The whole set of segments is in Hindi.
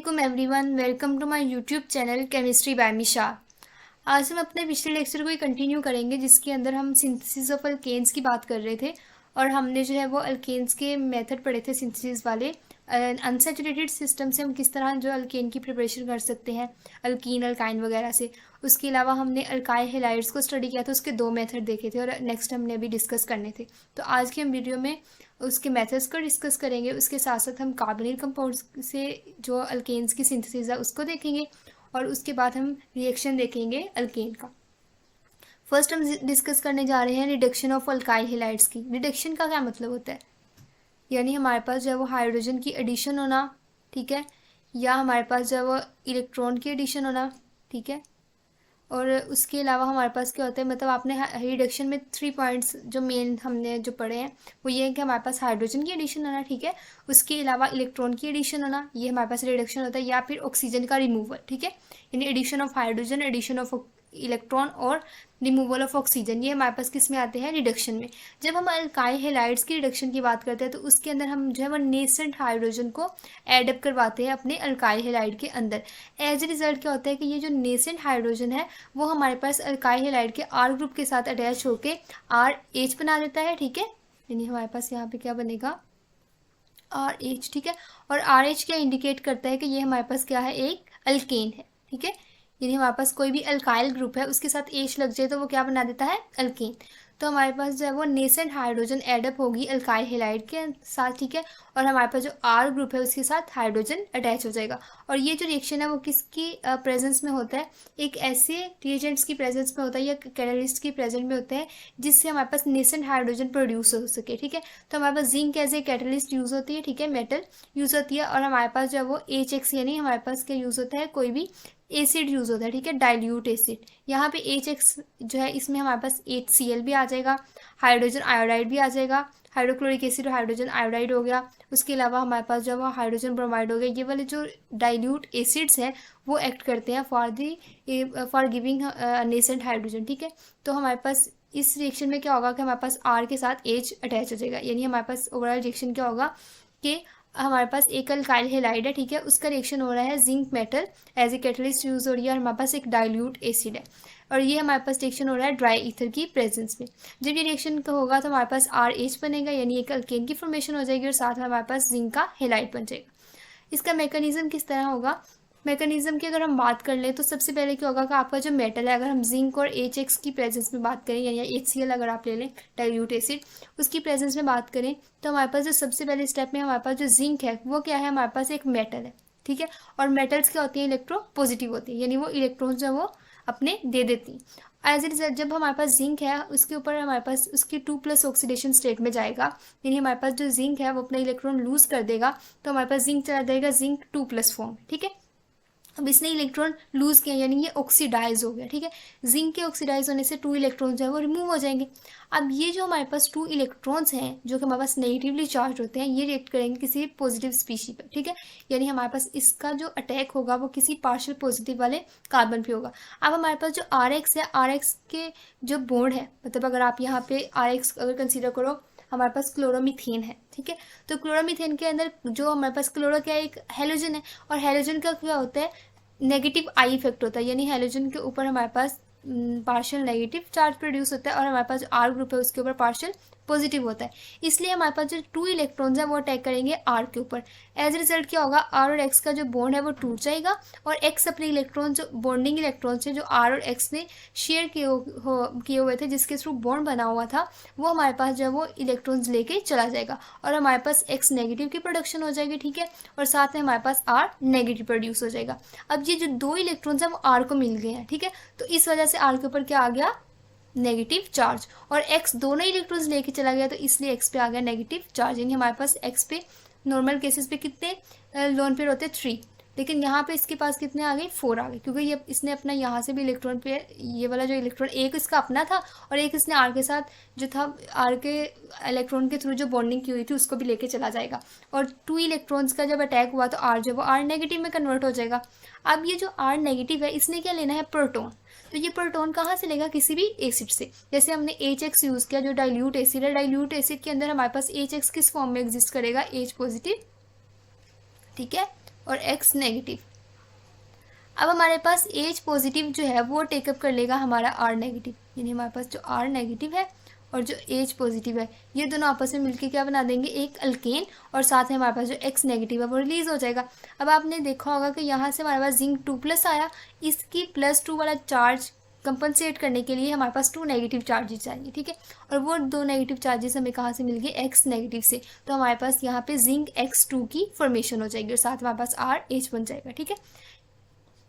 वालेकुम everyone, welcome to my YouTube channel chemistry by Misha. आज हम अपने पिछले लेक्चर को ही कंटिन्यू करेंगे जिसके अंदर हम सिंथेसिस ऑफ अल्केन्स की बात कर रहे थे और हमने जो है वो अल्केन्स के मेथड पढ़े थे सिंथेसिस वाले। अनसैचुरेटेड सिस्टम से हम किस तरह जो अल्केन की प्रिपरेशन कर सकते हैं, अल्कीन अल्काइन वगैरह से। उसके अलावा हमने अल्काइल हैलाइड्स को स्टडी किया था, उसके 2 मेथड देखे थे और नेक्स्ट हमने अभी डिस्कस करने थे। तो आज के हम वीडियो में उसके मेथड्स को डिस्कस करेंगे। उसके साथ साथ हम कार्बोनिल कंपाउंड्स से जो अल्केन्स की सिंथेसिस है उसको देखेंगे और उसके बाद हम रिएक्शन देखेंगे अल्केन का। फर्स्ट हम डिस्कस करने जा रहे हैं रिडक्शन ऑफ अल्काइल हैलाइड्स की। रिडक्शन का क्या मतलब होता है, यानी हमारे पास जो है वो हाइड्रोजन की एडिशन होना, ठीक है, या हमारे पास जो है वो इलेक्ट्रॉन की एडिशन होना, ठीक है। और उसके अलावा हमारे पास क्या होता है, मतलब आपने रिडक्शन में 3 पॉइंट्स जो मेन हमने जो पढ़े हैं वो ये है कि हमारे पास हाइड्रोजन की एडिशन होना, ठीक है, उसके अलावा इलेक्ट्रॉन की एडिशन होना, ये हमारे पास रिडक्शन होता है, या फिर ऑक्सीजन का रिमूवल, ठीक है, यानी addition of hydrogen, addition of electron और रिमूवल ऑफ ऑक्सीजन, ये हमारे पास किस में आते हैं, रिडक्शन में। जब हम अल्काइल हैलाइड्स की रिडक्शन की बात करते हैं तो उसके अंदर हम जो है वो नेसेंट हाइड्रोजन को एडअप करवाते हैं अपने अल्काइल हैलाइड के अंदर। एज ए रिजल्ट क्या होता है कि ये जो नेसेंट हाइड्रोजन है वो हमारे पास अल्काइल हैलाइड के आर ग्रुप के साथ अटैच होकर RH बना देता है, ठीक है, यानी हमारे पास यहाँ पे क्या बनेगा, RH, ठीक है। और RH क्या इंडिकेट करता है कि ये हमारे पास क्या है, एक अल्केन है, ठीक है, यानी हमारे पास कोई भी अल्काइल ग्रुप है उसके साथ H लग जाए तो वो क्या बना देता है, अल्केन। तो हमारे पास जो है वो नेसेंट हाइड्रोजन एडअप होगी अल्काइल हैलाइड के साथ, ठीक है, और हमारे पास जो R ग्रुप है उसके साथ हाइड्रोजन अटैच हो जाएगा। और ये जो रिएक्शन है वो किसकी प्रेजेंस में होता है, एक ऐसे रिएजेंट्स की प्रेजेंस में होता है या कैटलिस्ट की प्रेजेंस में होते हैं जिससे हमारे पास नेसेंट हाइड्रोजन प्रोड्यूस हो सके, ठीक है। तो हमारे पास zinc as a catalyst use होती है, ठीक है, मेटल यूज़ होती है, और हमारे पास जो है वो HX यानी हमारे पास क्या यूज़ होता है, कोई भी एसिड यूज़ होता है, ठीक है, डाइल्यूट एसिड। यहाँ पे HX जो है इसमें हमारे पास HCl भी आ जाएगा, हाइड्रोजन आयोडाइड भी आ जाएगा, हाइड्रोक्लोरिक एसिड और हाइड्रोजन आयोडाइड हो गया। उसके अलावा हमारे पास जो है हाइड्रोजन ब्रोमाइड हो गया। ये वाले जो डाइल्यूट एसिड्स हैं वो एक्ट करते हैं फॉर गिविंग नेसेंट हाइड्रोजन, ठीक है। तो हमारे पास इस रिएक्शन में क्या होगा कि हमारे पास R के साथ H अटैच हो जाएगा, यानी हमारे पास ओवरऑल रिएक्शन क्या होगा कि हमारे पास एक अल्काइल हैलाइड है, ठीक है, उसका रिएक्शन हो रहा है zinc metal as a catalyst use हो रही है, और हमारे पास एक डाइल्यूट एसिड है और ये हमारे पास रिएक्शन हो रहा है ड्राई ईथर की प्रेजेंस में। जब ये रिएक्शन का होगा तो हमारे पास RH बनेगा, यानी एक अल्केन की फॉर्मेशन हो जाएगी और साथ में हमारे पास जिंक का हैलाइड बन जाएगा। इसका मैकेनिज्म किस तरह होगा, मैकेनिज्म की अगर हम बात कर लें तो सबसे पहले क्या होगा कि आपका जो मेटल है, अगर हम जिंक और HX की प्रेजेंस में बात करें या HCl अगर आप ले लें डाइल्यूट एसिड, उसकी प्रेजेंस में बात करें तो हमारे पास जो सबसे पहले स्टेप में हमारे पास जो जिंक है वो क्या है, हमारे पास एक मेटल है, ठीक है, और मेटल्स क्या होती हैं, इलेक्ट्रो पॉजिटिव होती है, यानी वो इलेक्ट्रॉन जो है वो अपने दे देती हैं। एज ए रिजल्ट जब हमारे पास जिंक है उसके ऊपर हमारे पास उसकी 2+ ऑक्सीडेशन स्टेट में जाएगा, यानी हमारे पास जो जिंक है वो अपना इलेक्ट्रॉन लूज कर देगा, तो हमारे पास जिंक चला जाएगा जिंक 2+ फॉर्म, ठीक है। अब इसने इलेक्ट्रॉन लूज किया यानी ये ऑक्सीडाइज हो गया, ठीक है, जिंक के ऑक्सीडाइज होने से 2 इलेक्ट्रॉन जो है वो रिमूव हो जाएंगे। अब ये जो हमारे पास 2 इलेक्ट्रॉन्स हैं जो कि हमारे पास नेगेटिवली चार्ज होते हैं, ये रिएक्ट करेंगे किसी पॉजिटिव स्पीशी पर, ठीक है, यानी हमारे पास इसका जो अटैक होगा वो किसी पार्शियल पॉजिटिव वाले कार्बन पे होगा। अब हमारे पास जो RX है, RX के जो बॉन्ड है, मतलब अगर आप यहाँ पे RX अगर कंसिडर करो, हमारे पास क्लोरोमीथेन है, ठीक है, तो क्लोरोमीथेन के अंदर जो हमारे पास क्लोरो क्या है, एक हेलोजन है, और हेलोजन का क्या होता है, नेगेटिव आई इफेक्ट होता है, यानी हेलोजन के ऊपर हमारे पास पार्शियल नेगेटिव चार्ज प्रोड्यूस होता है और हमारे पास जो R ग्रुप है उसके ऊपर पार्शियल पॉजिटिव होता है, इसलिए हमारे पास जो 2 इलेक्ट्रॉन्स है वो अटैक करेंगे R के ऊपर। एज रिजल्ट क्या होगा, R और X का जो बॉन्ड है वो टूट जाएगा और X अपने इलेक्ट्रॉन जो बॉन्डिंग इलेक्ट्रॉन्स है जो R और X ने शेयर किए हुए थे, जिसके थ्रू बॉन्ड बना हुआ था, वो हमारे पास जो है वो इलेक्ट्रॉन्स लेके चला जाएगा और हमारे पास X नेगेटिव की प्रोडक्शन हो जाएगी, ठीक है, और साथ में हमारे पास R नेगेटिव प्रोड्यूस हो जाएगा। अब ये जो 2 इलेक्ट्रॉन्स हैं वो R को मिल गए हैं, ठीक है, तो इस वजह से R के ऊपर क्या आ गया, नेगेटिव चार्ज, और X दोनों इलेक्ट्रॉन्स लेके चला गया तो इसलिए X पे आ गया नेगेटिव चार्ज, यानी हमारे पास X पे नॉर्मल केसेस पे कितने लोन पेयर होते हैं, 3, लेकिन यहाँ पे इसके पास कितने आ गए, 4 आ गए, क्योंकि ये इसने अपना यहाँ से भी इलेक्ट्रॉन पे, ये वाला जो इलेक्ट्रॉन एक इसका अपना था और एक इसने R के साथ जो था, R के इलेक्ट्रॉन के थ्रू जो बॉन्डिंग की हुई थी उसको भी लेके चला जाएगा, और 2 इलेक्ट्रॉन्स का जब अटैक हुआ तो R जो वो R नेगेटिव में कन्वर्ट हो जाएगा। अब ये जो R नेगेटिव है इसने क्या लेना है, प्रोटॉन, तो ये प्रोटॉन कहाँ से लेगा, किसी भी एसिड से, जैसे हमने HX यूज़ किया जो डाइल्यूट एसिड है, डाइल्यूट एसिड के अंदर हमारे पास HX किस फॉर्म में एग्जिस्ट करेगा, H पॉजिटिव, ठीक है, और X नेगेटिव। अब हमारे पास H पॉजिटिव जो है वो टेकअप कर लेगा हमारा R नेगेटिव, यानी हमारे पास जो R नेगेटिव है और जो H पॉजिटिव है ये दोनों आपस में मिलकर क्या बना देंगे, एक अल्केन, और साथ में हमारे पास जो X नेगेटिव है वो रिलीज हो जाएगा। अब आपने देखा होगा कि यहाँ से हमारे पास जिंक 2+ आया, इसकी +2 वाला चार्ज कंपनसेट करने के लिए हमारे पास 2 नेगेटिव चार्जेस चाहिए, ठीक है। और वो 2 नेगेटिव चार्जेस हमें कहाँ से मिल गए, X नेगेटिव से। तो हमारे पास यहाँ पे जिंक X2 की फॉर्मेशन हो जाएगी और साथ में हमारे पास RH बन जाएगा, ठीक है।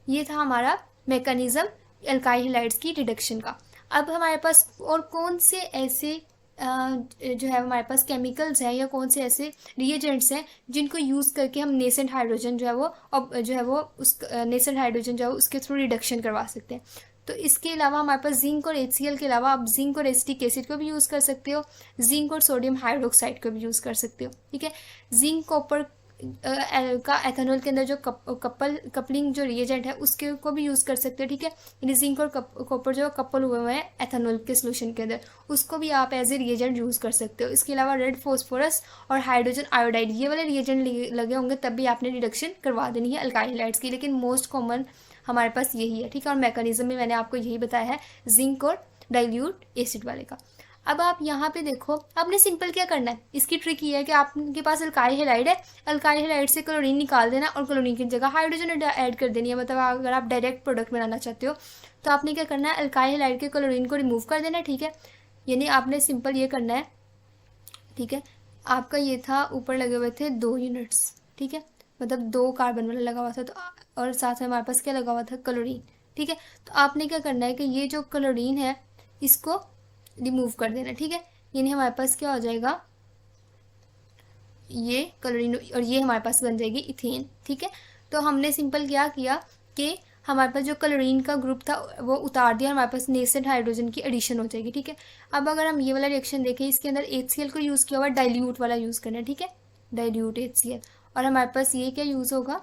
ये था हमारा मैकेनिज्म एल्काइल हैलाइड्स की रिडक्शन का। अब हमारे पास और कौन से ऐसे जो है हमारे पास केमिकल्स हैं या कौन से ऐसे रिएजेंट्स हैं जिनको यूज़ करके हम नेसेंट हाइड्रोजन जो है वो उस नेसेंट हाइड्रोजन जो है उसके थ्रू रिडक्शन करवा सकते हैं। तो इसके अलावा हमारे पास जिंक और HCl के अलावा आप जिंक और एसिटिक एसिड को भी यूज़ कर सकते हो, जिंक और सोडियम हाइड्रोक्साइड को भी यूज़ कर सकते हो, ठीक है। जिंक कॉपर का एथेनॉल के अंदर जो कपलिंग जो रिएजेंट है उसके को भी यूज़ कर सकते हो, ठीक है। यानी जिंक और कॉपर जो कपल हुए हैं एथेनॉल के सोल्यूशन के अंदर, उसको भी आप एज ए रिएजेंट यूज़ कर सकते हो। इसके अलावा रेड फॉस्फोरस और हाइड्रोजन आयोडाइड ये वाले रिएजेंट लगे होंगे तब भी आपने रिडक्शन करवा देनी है अल्काइल हैलाइड्स की, लेकिन मोस्ट कॉमन हमारे पास यही है, ठीक है। और मैकेनिज्म में मैंने आपको यही बताया है जिंक और डाइल्यूट एसिड वाले का। अब आप यहाँ पे देखो, आपने सिंपल क्या करना है, इसकी ट्रिक ये है कि आपके पास अल्काइल हैलाइड है, अल्काइल हैलाइड से क्लोरीन निकाल देना और क्लोरीन की जगह हाइड्रोजन ऐड कर देनी है। मतलब अगर आप डायरेक्ट प्रोडक्ट बनाना चाहते हो तो आपने क्या करना है, अल्काइल हैलाइड के क्लोरीन को रिमूव कर देना है, ठीक है। यानी आपने सिंपल ये करना है, ठीक है। आपका ये था, ऊपर लगे हुए थे 2 यूनिट्स, ठीक है, मतलब 2 कार्बन वाला लगा हुआ था, तो और साथ में हमारे पास क्या लगा हुआ था, क्लोरीन, ठीक है। तो आपने क्या करना है कि ये जो क्लोरीन है इसको रिमूव कर देना, ठीक है। यानी हमारे पास क्या हो जाएगा, ये क्लोरीन और ये हमारे पास बन जाएगी इथेन, ठीक है। तो हमने सिंपल क्या किया कि हमारे पास जो क्लोरीन का ग्रुप था वो उतार दिया, हमारे पास नेसेंट हाइड्रोजन की एडिशन हो जाएगी, ठीक है। अब अगर हम ये वाला रिएक्शन देखें, इसके अंदर HCl को यूज़ किया हुआ, डाइल्यूट वाला यूज़ करना है, ठीक है, डाइल्यूट HCl। और हमारे पास ये क्या यूज़ होगा,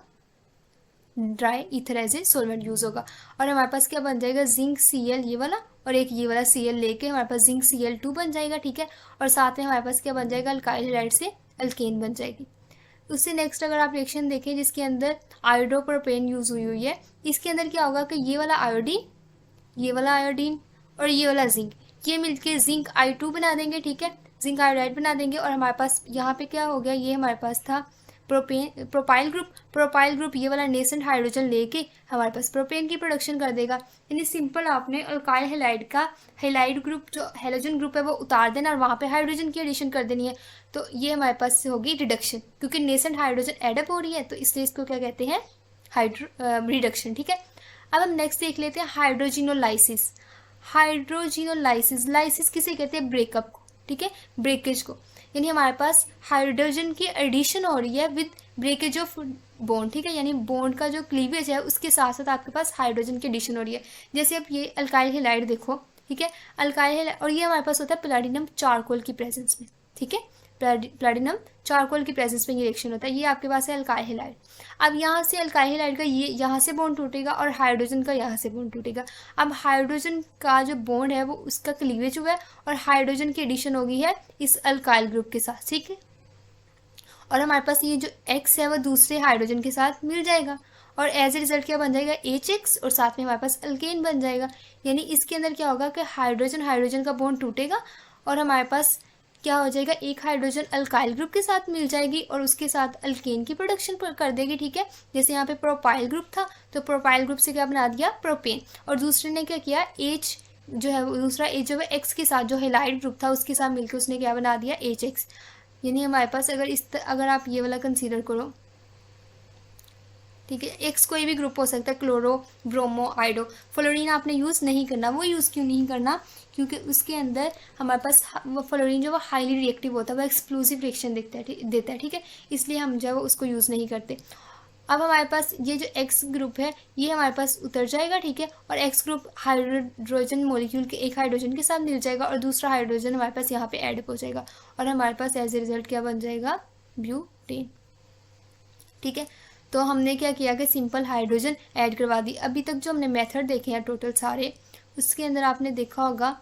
dry ether as a solvent use होगा। और हमारे पास क्या बन जाएगा, जिंक Cl ये वाला और एक ये वाला Cl लेके हमारे पास जिंक Cl2 बन जाएगा, ठीक है। और साथ में हमारे पास क्या बन जाएगा, अल्काइल हैलाइड से अल्केन बन जाएगी। उससे नेक्स्ट अगर आप रिएक्शन देखें जिसके अंदर आयोडोप्रोपेन यूज़ हुई है, इसके अंदर क्या होगा कि ये वाला आयोडीन, ये वाला आयोडीन और ये वाला जिंक, ये मिलके जिंक I2 बना देंगे, ठीक है, जिंक आयोडाइड बना देंगे। और हमारे पास यहाँ पे क्या हो गया, ये हमारे पास था प्रोपाइल ग्रुप ये वाला नेसेंट हाइड्रोजन लेके हमारे पास प्रोपेन की प्रोडक्शन कर देगा। यानी सिंपल आपने अल्काइल हैलाइड का हैलाइड ग्रुप जो हैलोजन ग्रुप है वो उतार देना और वहाँ पे हाइड्रोजन की एडिशन कर देनी है। तो ये हमारे पास होगी रिडक्शन, क्योंकि नेसेंट हाइड्रोजन एडअप हो रही है तो इसलिए इसको क्या कहते हैं, रिडक्शन, ठीक है। अब हम नेक्स्ट देख लेते हैं हाइड्रोजिनोलाइसिस। लाइसिस किसे कहते हैं, ब्रेकअप को, ठीक है, ब्रेकेज को। यानी हमारे पास हाइड्रोजन की एडिशन हो रही है विद ब्रेकेज ऑफ बॉन्ड, ठीक है, यानी बॉन्ड का जो क्लीवेज है उसके साथ साथ आपके पास हाइड्रोजन की एडिशन हो रही है। जैसे आप ये अल्काइल हैलाइड देखो, ठीक है, अल्काइल हैलाइड, और ये हमारे पास होता है प्लैटिनम चारकोल की प्रेजेंस में, ठीक है, प्लैटिनम चारकोल की प्रेजेंस में ये रिएक्शन होता है। ये आपके पास है अल्काइल हैलाइड। अब यहाँ से अल्काइल हैलाइड का ये यहाँ से बॉन्ड टूटेगा और हाइड्रोजन का यहाँ से बॉन्ड टूटेगा। अब हाइड्रोजन का जो बॉन्ड है वो उसका क्लीवेज हुआ है और हाइड्रोजन की एडिशन हो गई है इस अल्काइल ग्रुप के साथ, ठीक है। और हमारे पास ये जो X है वो दूसरे हाइड्रोजन के साथ मिल जाएगा और एज ए रिजल्ट क्या बन जाएगा, HX, और साथ में हमारे पास अल्केन बन जाएगा। यानी इसके अंदर क्या होगा कि हाइड्रोजन का बॉन्ड टूटेगा और हमारे पास क्या हो जाएगा, एक हाइड्रोजन अल्काइल ग्रुप के साथ मिल जाएगी और उसके साथ अल्केन की प्रोडक्शन कर देगी, ठीक है। जैसे यहाँ पे प्रोपाइल ग्रुप था तो प्रोपाइल ग्रुप से क्या बना दिया, प्रोपेन, और दूसरे ने क्या किया, H जो है दूसरा H जो है X के साथ जो हैलाइड ग्रुप था उसके साथ मिलकर उसने क्या बना दिया, HX। यानी हमारे पास अगर आप ये वाला कंसीडर करो, ठीक है, X कोई भी ग्रुप हो सकता है, क्लोरो, ब्रोमो, आइडो। फ्लोरीन आपने यूज़ नहीं करना। वो यूज़ क्यों नहीं करना, क्योंकि उसके अंदर हमारे पास फ्लोरीन जो वो हाईली रिएक्टिव होता है, वो एक्सप्लोसिव रिएक्शन देता है, ठीक है, इसलिए हम जो है वो उसको यूज़ नहीं करते। अब हमारे पास ये जो X ग्रुप है ये हमारे पास उतर जाएगा, ठीक है, और X ग्रुप हाइड्रोजन मॉलिक्यूल के एक हाइड्रोजन के साथ मिल जाएगा और दूसरा हाइड्रोजन हमारे पास यहाँ पे ऐड हो जाएगा और हमारे पास एज ए रिजल्ट क्या बन जाएगा, ब्यूटेन, ठीक है। तो हमने क्या किया कि सिंपल हाइड्रोजन ऐड करवा दी। अभी तक जो हमने मेथड देखे हैं टोटल सारे, उसके अंदर आपने देखा होगा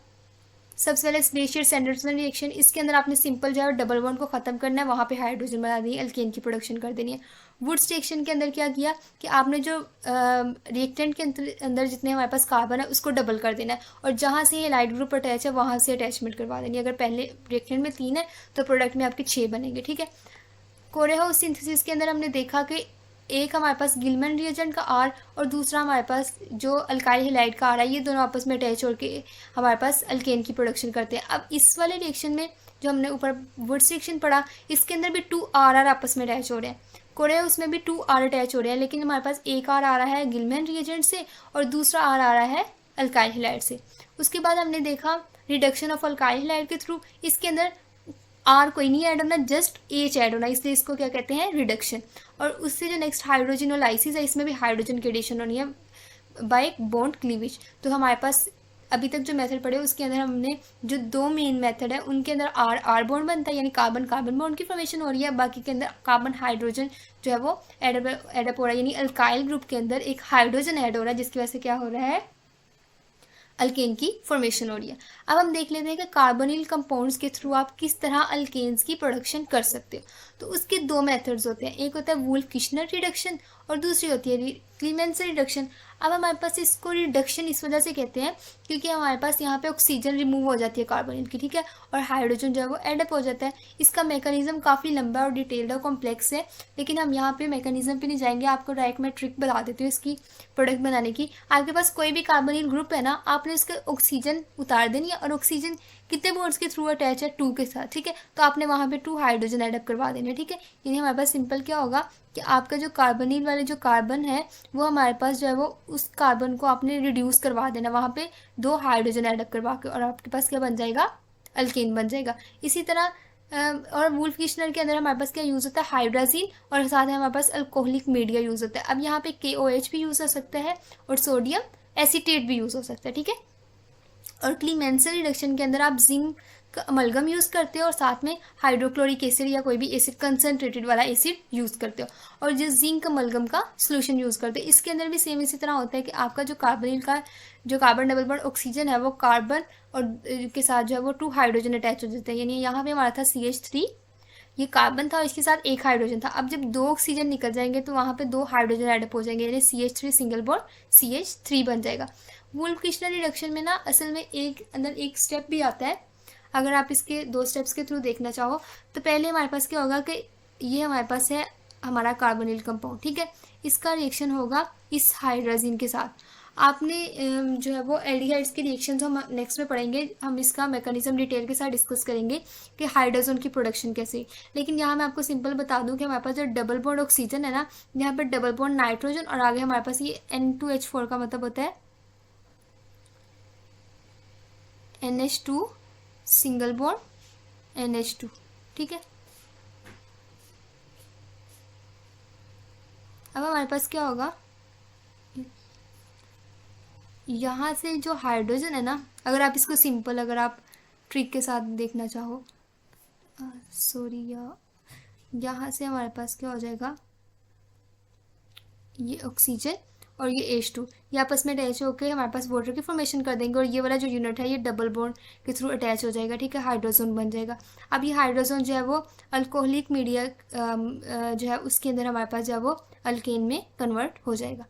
सबसे पहले स्पेशियर सैंडरसन रिएक्शन, इसके अंदर आपने सिंपल जो है डबल बॉन्ड को ख़त्म करना है, वहाँ पे हाइड्रोजन बना दी, अल्केन की प्रोडक्शन कर देनी है। वुड्स रिएक्शन के अंदर क्या किया कि आपने जो रिएक्टेंट के अंदर जितने हमारे पास कार्बन है उसको डबल कर देना है, और जहाँ से ये लाइट ग्रुप अटैच है वहाँ से अटैचमेंट करवा देंगे। अगर पहले रिएक्टेंट में 3 है तो प्रोडक्ट में आपके 6 बनेंगे, ठीक है। कोरेहाउस सिंथेसिस के अंदर हमने देखा कि एक हमारे पास गिलमैन रिएजेंट का आर और दूसरा हमारे पास जो अल्काइल हैलाइड का आर है, ये दोनों आपस में अटैच होकर हमारे पास अल्केन की प्रोडक्शन करते हैं। अब इस वाले रिएक्शन में जो हमने ऊपर वुड्स रिएक्शन पढ़ा, इसके अंदर भी 2 आर आपस में अटैच हो रहे हैं। कोरेहाउस में भी 2 आर अटैच हो रहे हैं, लेकिन हमारे पास एक आर आ रहा है गिलमैन रिएजेंट से और दूसरा आर आ रहा है अल्काइल हैलाइड से। उसके बाद हमने देखा रिडक्शन ऑफ अल्काइल हैलाइड के थ्रू, इसके अंदर आर कोई नहीं ऐड होना, जस्ट एच ऐड होना, इसलिए इसको क्या कहते हैं, रिडक्शन। और उससे जो नेक्स्ट हाइड्रोजिनोलाइसिस है, इसमें भी हाइड्रोजन की एडिशन होनी है बाय बॉन्ड क्लीवेज। तो हमारे पास अभी तक जो मेथड पढ़े उसके अंदर हमने जो 2 मेन मेथड है उनके अंदर आर बॉन्ड बनता है, यानी कार्बन कार्बन बॉन्ड की फॉर्मेशन हो रही है। बाकी के अंदर कार्बन हाइड्रोजन जो है वो एडअप हो रहा है, यानी अल्काइल ग्रुप के अंदर एक हाइड्रोजन ऐड हो रहा है, जिसकी वजह से क्या हो रहा है, अल्केन की फॉर्मेशन हो रही है। अब हम देख लेते हैं कि कार्बोनिल कंपाउंड्स के थ्रू आप किस तरह अल्केन्स की प्रोडक्शन कर सकते हो। तो उसके 2 मेथड्स होते हैं, एक होता है वुल्फ-किशनर रिडक्शन और दूसरी होती है क्लीमेंस रिडक्शन। अब हमारे पास इसको रिडक्शन इस वजह से कहते हैं क्योंकि हमारे पास यहाँ पे ऑक्सीजन रिमूव हो जाती है कार्बोनिल की, ठीक है, और हाइड्रोजन जो है वो एडअप हो जाता है। इसका मैकेनिज्म काफ़ी लंबा और डिटेल्ड और कॉम्प्लेक्स है, लेकिन हम यहाँ पे मैकेनिज्म पे नहीं जाएंगे। आपको डायरेक्ट मैं ट्रिक बता देती हूँ इसकी प्रोडक्ट बनाने की। आपके पास कोई भी कार्बोनिल ग्रुप है ना, आपने उसके ऑक्सीजन उतार देनी है, और ऑक्सीजन कितने बॉन्ड्स के थ्रू अटैच है, 2 के साथ, ठीक है। तो आपने वहाँ पे 2 हाइड्रोजन एडअप करवा देने, ठीक है। यानी हमारे पास सिंपल क्या होगा कि आपका जो कार्बोनिल वाले जो कार्बन है वो हमारे पास जो है वो उस कार्बन को आपने रिड्यूस करवा देना, वहाँ पे 2 हाइड्रोजन एडअप करवा के, और आपके पास क्या बन जाएगा, अल्केन बन जाएगा। इसी तरह और वुल्फ-किशनर के अंदर हमारे पास क्या यूज़ होता है, हाइड्राजीन, और साथ में हमारे पास अल्कोहलिक मीडिया यूज़ होता है। अब यहाँ पे KOH भी यूज़ हो सकता है और सोडियम एसीटेट भी यूज़ हो सकता है, ठीक है। और क्लीमेंसल रिडक्शन के अंदर आप जिंक का अमलगम यूज़ करते हो और साथ में हाइड्रोक्लोरिक एसिड या कोई भी एसिड कंसनट्रेटेड वाला एसिड यूज़ करते हो, और जो जिंक अमलगम का सोल्यूशन यूज़ करते हो। इसके अंदर भी सेम इसी तरह होता है कि आपका जो कार्बोनिल का जो कार्बन डबल बॉन्ड ऑक्सीजन है वो कार्बन और के साथ जो है वो 2 हाइड्रोजन अटैच हो जाते हैं। यानी यहाँ पे हमारा था CH3, ये कार्बन था और इसके साथ 1 हाइड्रोजन था। अब जब 2 ऑक्सीजन निकल जाएंगे तो वहाँ पे 2 हाइड्रोजन एडअप हो जाएंगे, यानी CH3 सिंगल बॉन्ड CH3 बन जाएगा। वुल्फ-किशनर रिडक्शन में ना असल में अंदर एक स्टेप भी आता है। अगर आप इसके 2 स्टेप्स के थ्रू देखना चाहो तो पहले हमारे पास क्या होगा कि ये हमारे पास है हमारा कार्बोनिल कंपाउंड, ठीक है। इसका रिएक्शन होगा इस हाइड्रोजन के साथ। आपने जो है वो एल्डिहाइड्स के रिएक्शंस हम नेक्स्ट में पढ़ेंगे, हम इसका मैकेनिज्म डिटेल के साथ डिस्कस करेंगे कि हाइड्रोजन की प्रोडक्शन कैसे। लेकिन यहाँ मैं आपको सिंपल बता दूं कि हमारे पास जो डबल बॉन्ड ऑक्सीजन है ना, यहाँ पर डबल बॉन्ड नाइट्रोजन और आगे हमारे पास ये N2H4 का मतलब होता है NH2 सिंगल बॉन्ड NH2, ठीक है। अब हमारे पास क्या होगा, यहाँ से जो हाइड्रोजन है ना, अगर आप इसको सिंपल अगर आप ट्रिक के साथ देखना चाहो, सॉरी, यहाँ से हमारे पास क्या हो जाएगा, ये ऑक्सीजन और ये H2 ये आपस में अटैच होकर हमारे पास वाटर की फॉर्मेशन कर देंगे, और ये वाला जो यूनिट है ये डबल बॉन्ड के थ्रू अटैच हो जाएगा, ठीक है, हाइड्रोजन बन जाएगा। अब ये हाइड्रोजन जो है वो अल्कोहलिक मीडिया जो है उसके अंदर हमारे पास जो है वो अल्केन में कन्वर्ट हो जाएगा।